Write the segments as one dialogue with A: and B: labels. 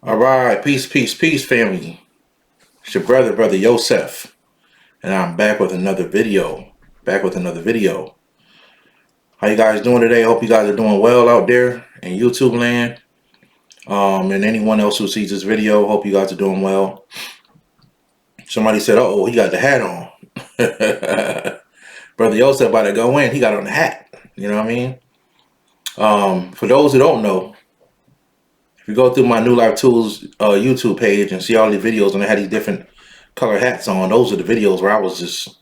A: All right, peace, peace, peace, family. It's your brother Yosef, and I'm back with another video. How you guys doing today? I hope you guys are doing well out there in YouTube land. And anyone else who sees this video, hope you guys are doing well. Somebody said, "Oh, he got the hat on." Brother Yosef about to go in. He got on the hat. You know what I mean? For those who don't know, if you go through my New Life Tools YouTube page and see all these videos, and I had these different color hats on, those are the videos where I was just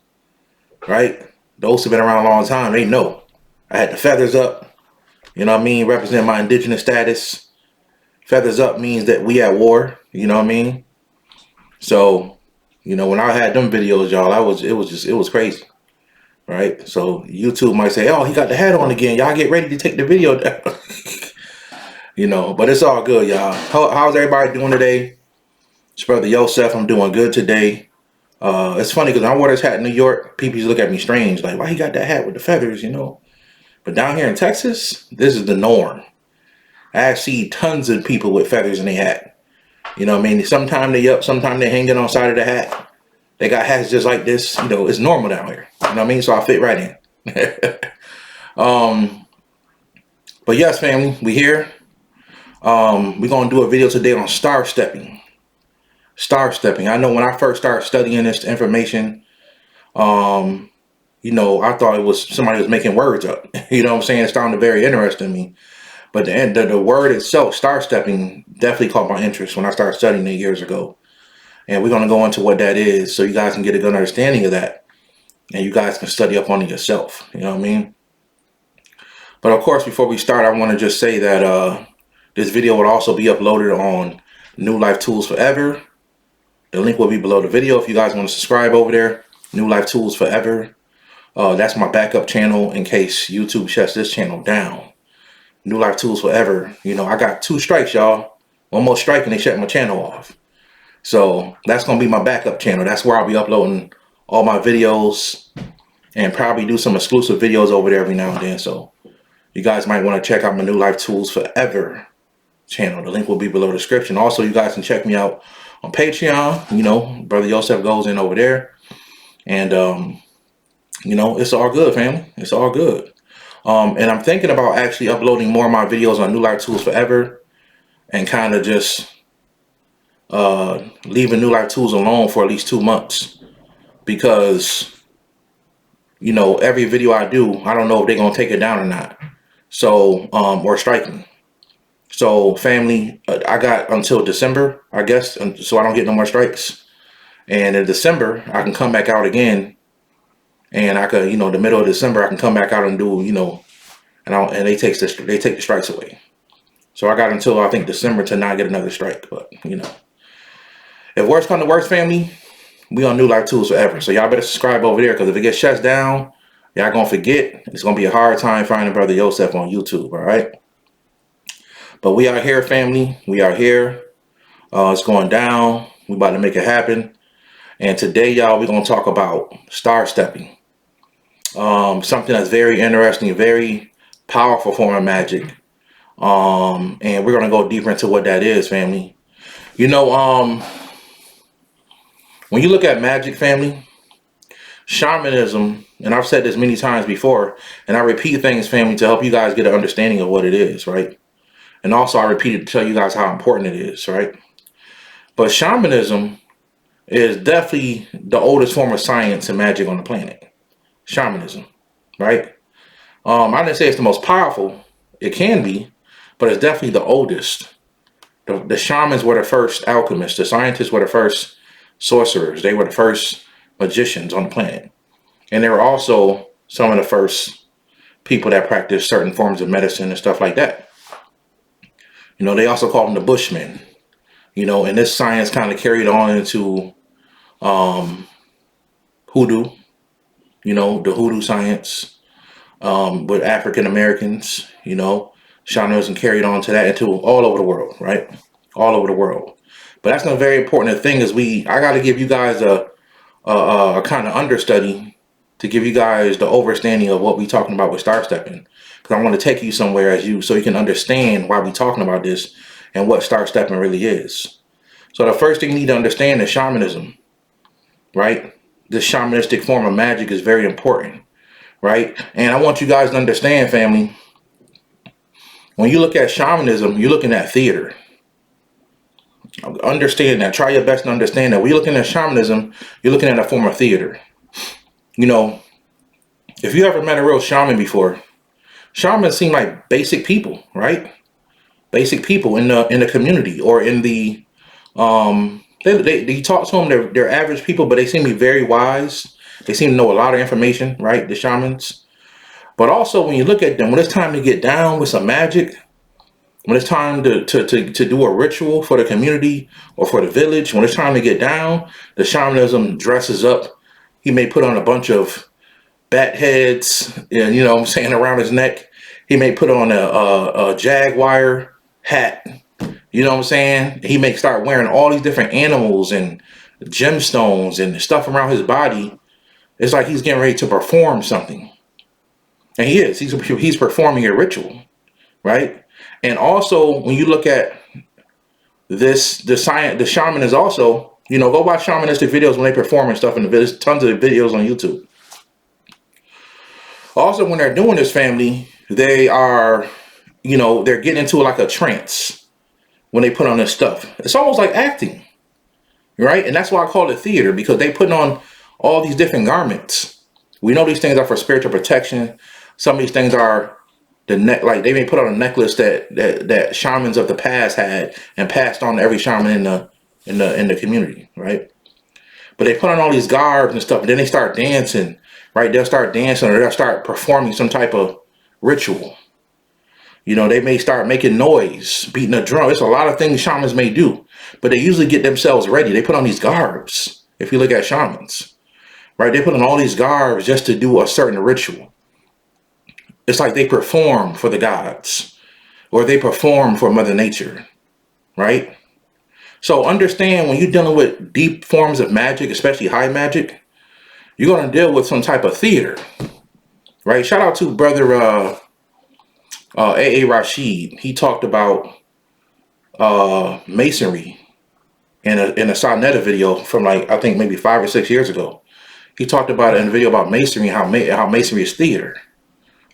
A: right. Those who've been around a long time, they know. I had the feathers up. You know what I mean? Represent my indigenous status. Feathers up means that we at war. You know what I mean? So, when I had them videos, y'all, it was crazy. Right? So YouTube might say, "Oh, he got the hat on again. Y'all get ready to take the video down." But it's all good, y'all. How's everybody doing today? It's Brother Yosef. I'm doing good today. It's funny because I wore this hat in New York. People used to look at me strange, like, why he got that hat with the feathers, But down here in Texas, this is the norm. I see tons of people with feathers in their hat. You know what I mean? Sometimes they up, sometimes they hanging on the side of the hat. They got hats just like this. It's normal down here. You know what I mean? So I fit right in. But yes, family, we here. We're going to do a video today on star stepping. Star stepping. I know when I first started studying this information, I thought it was somebody was making words up. You know what I'm saying? It sounded very interesting to me. But the word itself, star stepping, definitely caught my interest when I started studying it years ago. And we're going to go into what that is so you guys can get a good understanding of that. And you guys can study up on it yourself. You know what I mean? But of course, before we start, I want to just say that this video will also be uploaded on New Life Tools Forever. The link will be below the video if you guys want to subscribe over there. New Life Tools Forever. That's my backup channel in case YouTube shuts this channel down. New Life Tools Forever. I got 2 strikes, y'all. One more strike and they shut my channel off. So that's going to be my backup channel. That's where I'll be uploading all my videos and probably do some exclusive videos over there every now and then. So you guys might want to check out my New Life Tools Forever channel. The link will be below the description. Also, you guys can check me out on Patreon. Brother Yosef goes in over there. And, it's all good, family. It's all good. And I'm thinking about actually uploading more of my videos on New Life Tools Forever and kind of just leaving New Life Tools alone for at least 2 months. Because, every video I do, I don't know if they're going to take it down or not. So, or striking. So, family, I got until December, I guess, so I don't get no more strikes. And in December, I can come back out again. And I could, the middle of December, I can come back out and do, and they take the strikes away. So I got until, I think, December to not get another strike. But, if worse come to worse, family, we on New Life Tools Forever. So y'all better subscribe over there, because if it gets shut down, y'all gonna forget. It's gonna be a hard time finding Brother Yosef on YouTube, all right? But we are here, family. We are here. It's going down. We about to make it happen. And today, y'all, we're gonna talk about star stepping. Something that's very interesting, very powerful form of magic. And we're gonna go deeper into what that is, family. When you look at magic, family, shamanism, and I've said this many times before, and I repeat things, family, to help you guys get an understanding of what it is, right? And also I repeat it to tell you guys how important it is, right? But shamanism is definitely the oldest form of science and magic on the planet. Shamanism, right? I didn't say it's the most powerful. It can be, but it's definitely the oldest. The shamans were the first alchemists. The scientists were the first sorcerers. They were the first magicians on the planet. And they were also some of the first people that practiced certain forms of medicine and stuff like that. They also called them the Bushmen. And this science kind of carried on into hoodoo. The hoodoo science with African Americans. Shamanism carried on to that into all over the world, right? All over the world. But that's a very important thing is I got to give you guys a kind of understudy to give you guys the understanding of what we're talking about with star stepping. Because I want to take you somewhere so you can understand why we're talking about this and what star stepping really is. So the first thing you need to understand is shamanism, right? This shamanistic form of magic is very important, right? And I want you guys to understand, family, when you look at shamanism, you're looking at theater. Understand that. Try your best to understand that. When you're looking at shamanism, you're looking at a form of theater. You know, if you ever met a real shaman before, shamans seem like basic people, right? Basic people in the community, or in the they talk to them. They're average people, but they seem to be very wise. They seem to know a lot of information, right? The shamans. But also, when you look at them, when it's time to get down with some magic, when it's time to do a ritual for the community or for the village, when it's time to get down, the shamanism dresses up. He may put on a bunch of bat heads, and you know what I'm saying, around his neck. He may put on a jaguar hat. You know what I'm saying? He may start wearing all these different animals and gemstones and stuff around his body. It's like he's getting ready to perform something. And he is. He's performing a ritual, right? And also, when you look at this, the shaman is also, you know, go watch shamanistic videos when they perform and stuff in the village. Tons of videos on YouTube. Also, when they're doing this, family, they are, you know, they're getting into like a trance when they put on this stuff. It's almost like acting, right? And that's why I call it theater, because they put on all these different garments. We know these things are for spiritual protection. Some of these things are the neck, like they may put on a necklace that shamans of the past had and passed on to every shaman in the community, right? But they put on all these garbs and stuff, and then they start dancing, right? They'll start dancing, or they'll start performing some type of ritual. You know, they may start making noise, beating a drum. It's a lot of things shamans may do, but they usually get themselves ready. They put on these garbs. If you look at shamans, right? They put on all these garbs just to do a certain ritual. It's like they perform for the gods, or they perform for Mother Nature, right? So understand, when you're dealing with deep forms of magic, especially high magic, you're going to deal with some type of theater, right? Shout out to brother A.A. Rashid. He talked about masonry in a Sonetta video from, like, I think maybe 5 or 6 years ago. He talked about it in a video about masonry, how masonry is theater.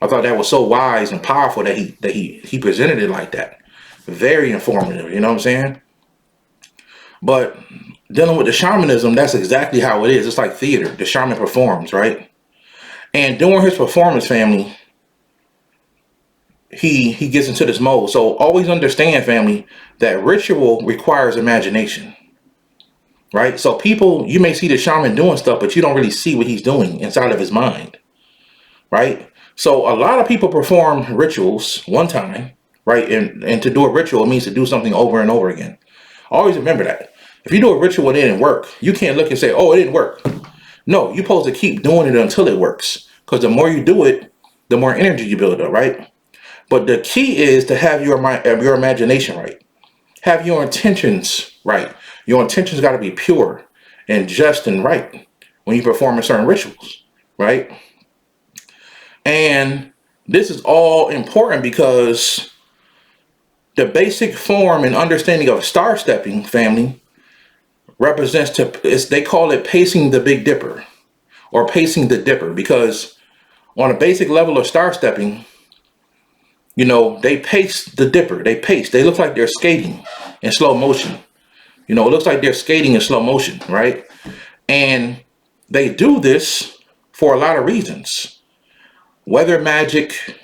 A: I thought that was so wise and powerful that he presented it like that. Very informative, you know what I'm saying? But dealing with the shamanism, that's exactly how it is. It's like theater. The shaman performs, right? And during his performance, family, he gets into this mode. So always understand, family, that ritual requires imagination, right? So people, you may see the shaman doing stuff, but you don't really see what he's doing inside of his mind, right? So a lot of people perform rituals one time, right? And to do a ritual, it means to do something over and over again. Always remember that. If you do a ritual and it didn't work, you can't look and say, oh, it didn't work. No, you're supposed to keep doing it until it works. Because the more you do it, the more energy you build up, right? But the key is to have your imagination right. Have your intentions right. Your intentions got to be pure and just and right when you perform certain rituals, right? And this is all important because the basic form and understanding of star stepping, family, represents they call it pacing the Big Dipper, or pacing the Dipper, because on a basic level of star stepping, you know, they pace the Dipper. They look like they're skating in slow motion. You know, it looks like they're skating in slow motion, right? And they do this for a lot of reasons. Weather magic,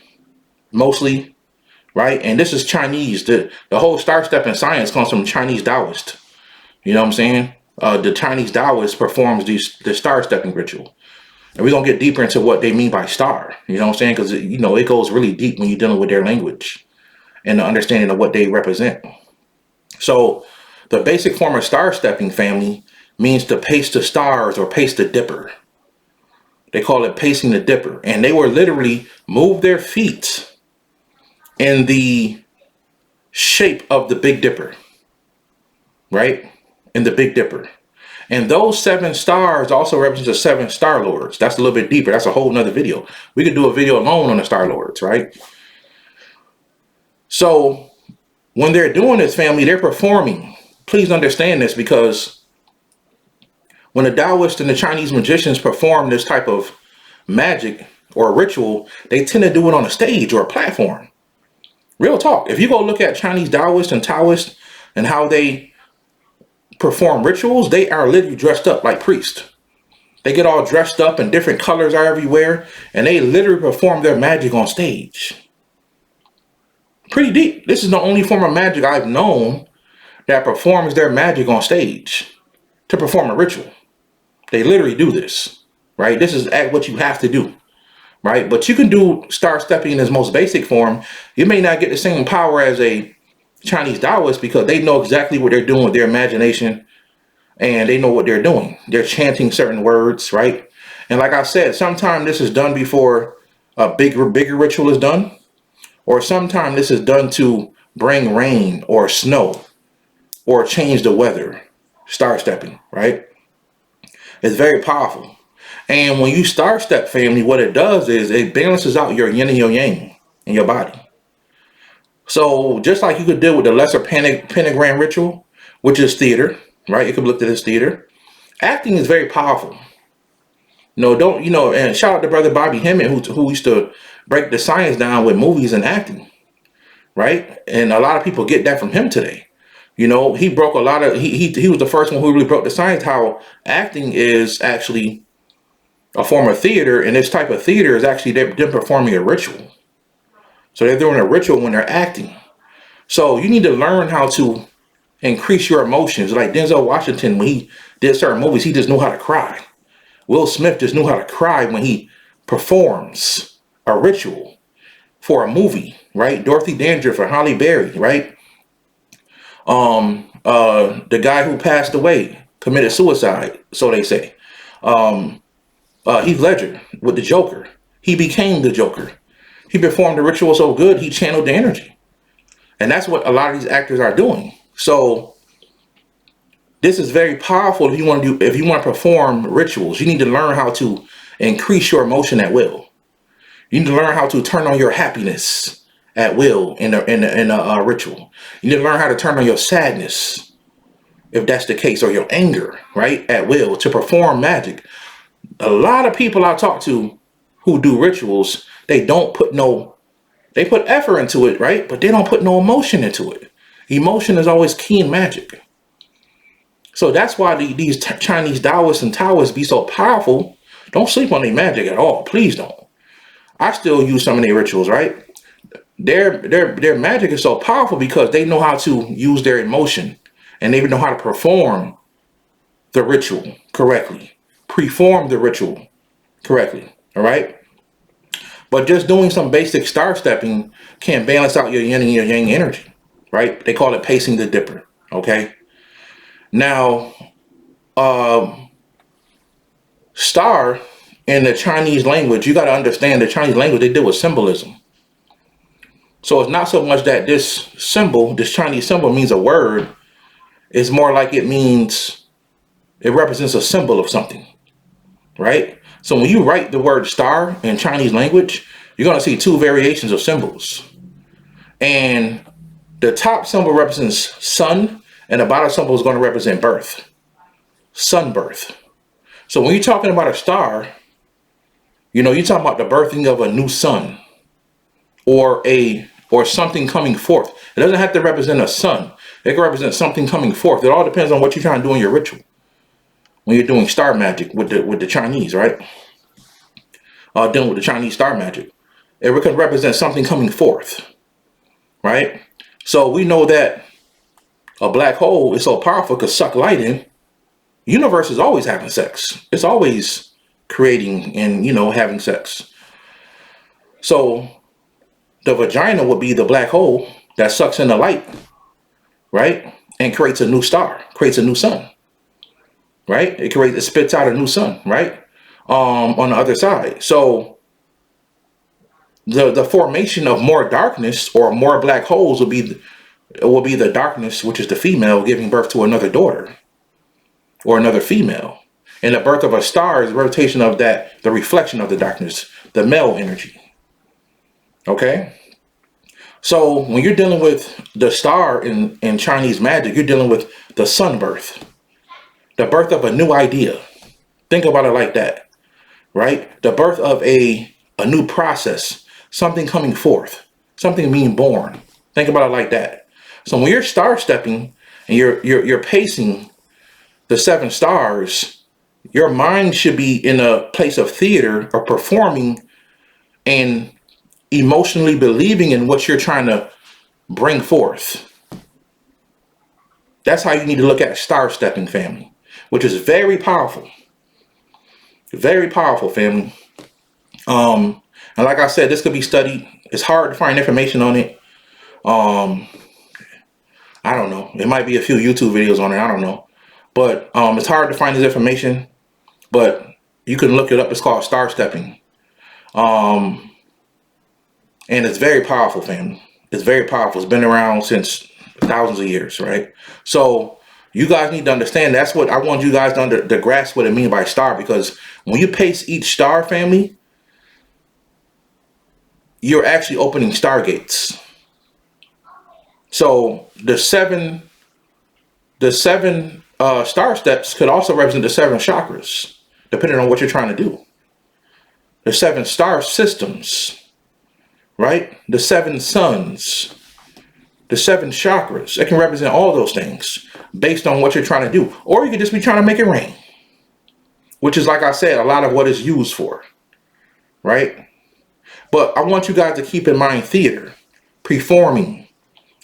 A: mostly, right? And this is Chinese. The whole star stepping science comes from Chinese Taoist. You know what I'm saying? The Chinese Taoist performs the star stepping ritual. And we're going to get deeper into what they mean by star. You know what I'm saying? Because, you know, it goes really deep when you're dealing with their language and the understanding of what they represent. So the basic form of star stepping, family, means to pace the stars or pace the Dipper. They call it pacing the Dipper. And they were literally move their feet in the shape of the Big Dipper, right? In the Big Dipper. And those 7 stars also represent the 7 Star Lords. That's a little bit deeper. That's a whole nother video. We could do a video alone on the Star Lords, right? So When they're doing this, family, they're performing. Please understand this, because when the Taoists and the Chinese magicians perform this type of magic or ritual, they tend to do it on a stage or a platform. Real talk. If you go look at Chinese Taoists and Taoists and how they perform rituals, they are literally dressed up like priests. They get all dressed up and different colors are everywhere, and they literally perform their magic on stage. Pretty deep. This is the only form of magic I've known that performs their magic on stage to perform a ritual. They literally do this, right? This is what you have to do, right? But you can do star stepping in its most basic form. You may not get the same power as a Chinese Taoist, because they know exactly what they're doing with their imagination, and they know what they're doing. They're chanting certain words, right? And like I said, sometimes this is done before a bigger ritual is done, or sometimes this is done to bring rain or snow or change the weather. Star stepping, right? It's very powerful. And when you star step, family, what it does is it balances out your yin and your yang in your body. So just like you could deal with the lesser pentagram ritual, which is theater, right? You could look at this theater. Acting is very powerful. And shout out to brother Bobby Hemmett, who used to break the science down with movies and acting, right? And a lot of people get that from him today. He broke a lot of, he was the first one who really broke the science, how acting is actually a form of theater, and this type of theater is actually them performing a ritual. So they're doing a ritual when they're acting. So you need to learn how to increase your emotions. Like Denzel Washington, when he did certain movies, he just knew how to cry. Will Smith just knew how to cry when he performs a ritual for a movie, right? Dorothy Dandridge for Halle Berry, right? The guy who passed away committed suicide, so they say. Heath Ledger with the Joker. He became the Joker. He performed the ritual so good, he channeled the energy. And that's what a lot of these actors are doing. So this is very powerful if you want to perform rituals. You need to learn how to increase your emotion at will. You need to learn how to turn on your happiness at will in a ritual. You need to learn how to turn on your sadness, if that's the case, or your anger, right, at will, to perform magic. A lot of people I talk to who do rituals, they put effort into it, right? But they don't put no emotion into it. Emotion is always key in magic. So that's why these Chinese Taoists and Taoists be so powerful. Don't sleep on their magic at all. Please don't. I still use some of their rituals, right? Their magic is so powerful because they know how to use their emotion, and they know how to perform the ritual correctly. Perform the ritual correctly. All right? But just doing some basic star stepping can balance out your yin and your yang energy, right? They call it pacing the dipper, okay? Now, star in the Chinese language, you got to understand the Chinese language, they deal with symbolism. So it's not so much that this Chinese symbol means a word. It's more like it represents a symbol of something, right? So when you write the word star in Chinese language, you're going to see two variations of symbols. And the top symbol represents sun, and the bottom symbol is going to represent birth, sun birth. So when you're talking about a star, you're talking about the birthing of a new sun, or something coming forth. It doesn't have to represent a sun. It can represent something coming forth. It all depends on what you're trying to do in your ritual. When you're doing star magic with the Chinese, right? Dealing with the Chinese star magic, it can represent something coming forth, right? So we know that a black hole is so powerful, it could suck light in. The universe is always having sex. It's always creating and having sex. So the vagina would be the black hole that sucks in the light, right? And creates a new star, creates a new sun, right? It spits out a new sun, right? On the other side. So the formation of more darkness or more black holes will be the darkness, which is the female giving birth to another daughter or another female. And the birth of a star is the rotation of the reflection of the darkness, the male energy. Okay? So when you're dealing with the star in Chinese magic, you're dealing with the sun birth, the birth of a new idea. Think about it like that, right? The birth of a new process, something coming forth, something being born. Think about it like that. So when you're star stepping and you're pacing the 7 stars, your mind should be in a place of theater or performing and emotionally believing in what you're trying to bring forth. That's how you need to look at star stepping, family, which is very powerful. Very powerful, family. And like I said, this could be studied. It's hard to find information on it. I don't know. It might be a few YouTube videos on it. I don't know. But it's hard to find this information. But you can look it up. It's called star stepping. And it's very powerful, family. It's very powerful. It's been around since thousands of years, right? So you guys need to understand. That's what I want you guys to grasp what it means by star. Because when you pace each star, family, you're actually opening stargates. So the seven star steps could also represent the 7 chakras, depending on what you're trying to do. The 7 star systems, right? The 7 suns, the 7 chakras. It can represent all those things based on what you're trying to do. Or you could just be trying to make it rain, which is, like I said, a lot of what it's used for, right? But I want you guys to keep in mind theater, performing.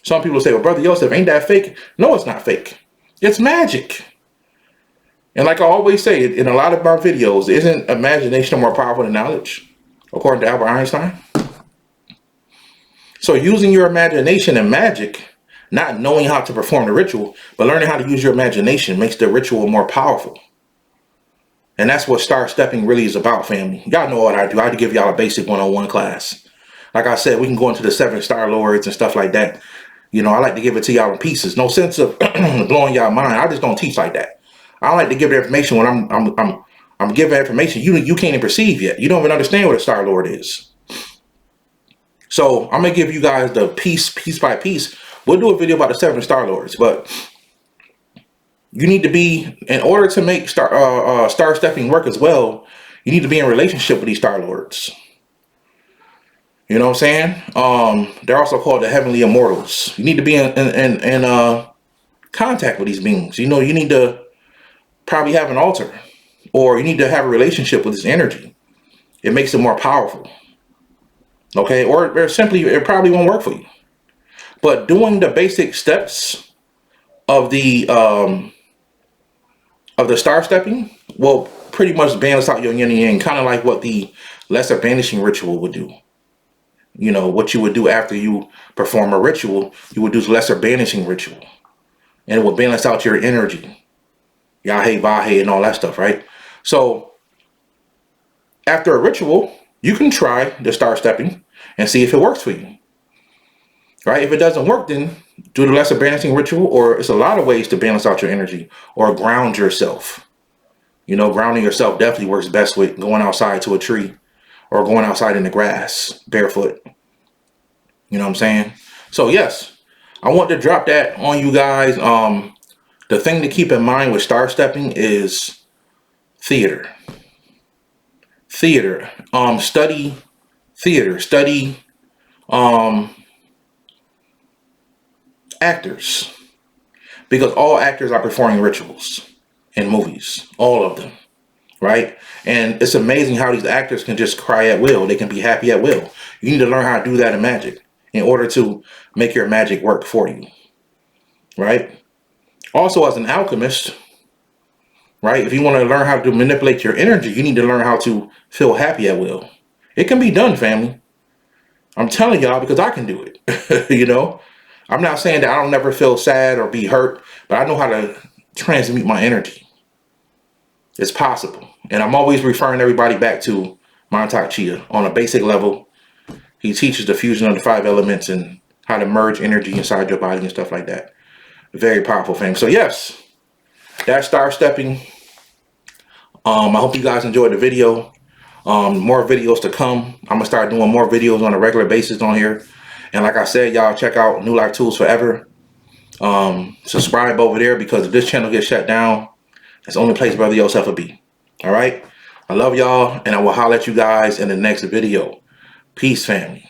A: Some people say, well, Brother Joseph, ain't that fake? No, it's not fake. It's magic. And like I always say in a lot of my videos, isn't imagination more powerful than knowledge, according to Albert Einstein? So using your imagination in magic, not knowing how to perform the ritual, but learning how to use your imagination makes the ritual more powerful. And that's what star stepping really is about, family. Y'all know what I do. I give y'all a basic 101 class. Like I said, we can go into the 7 star lords and stuff like that. You know, I like to give it to y'all in pieces. No sense of blowing y'all mind. I just don't teach like that. I like to give the information when I'm giving information you can't even perceive yet. You don't even understand what a star lord is. So I'm gonna give you guys the piece by piece. We'll do a video about the 7 star lords, but you need to be, in order to make star stepping work as well, you need to be in relationship with these star lords. You know what I'm saying? They're also called the heavenly immortals. You need to be in contact with these beings. You know, you need to probably have an altar, or you need to have a relationship with this energy. It makes it more powerful. Okay, or simply it probably won't work for you. But doing the basic steps of the star stepping will pretty much balance out your yin and yang, kind of like what the lesser banishing ritual would do. You know, what you would do after you perform a ritual, you would do lesser banishing ritual. And it will balance out your energy. Yahe, Vahe, and all that stuff, right? So, after a ritual, you can try the star stepping and see if it works for you. Right? If it doesn't work, then do the lesser balancing ritual, or it's a lot of ways to balance out your energy or ground yourself. You know, grounding yourself definitely works best with going outside to a tree or going outside in the grass barefoot. You know what I'm saying? So yes, I want to drop that on you guys. The thing to keep in mind with star stepping is theater. Theater. Study theater. Study actors. Because all actors are performing rituals in movies. All of them. Right? And it's amazing how these actors can just cry at will. They can be happy at will. You need to learn how to do that in magic in order to make your magic work for you. Right? Also, as an alchemist, right, if you want to learn how to manipulate your energy, you need to learn how to feel happy at will. It can be done, family. I'm telling y'all, because I can do it. You know, I'm not saying that I don't never feel sad or be hurt, but I know how to transmute my energy. It's possible. And I'm always referring everybody back to Montauk Chia on a basic level. He teaches the fusion of the 5 elements and how to merge energy inside your body and stuff like that. Very powerful thing. So yes, that's star stepping. I hope you guys enjoyed the video. More videos to come. I'm gonna start doing more videos on a regular basis on here. And like I said, y'all check out New Life Tools Forever. Subscribe over there, because if this channel gets shut down, it's the only place Brother Yosef will be. All right. I love y'all, and I will holler at you guys in the next video. Peace, family.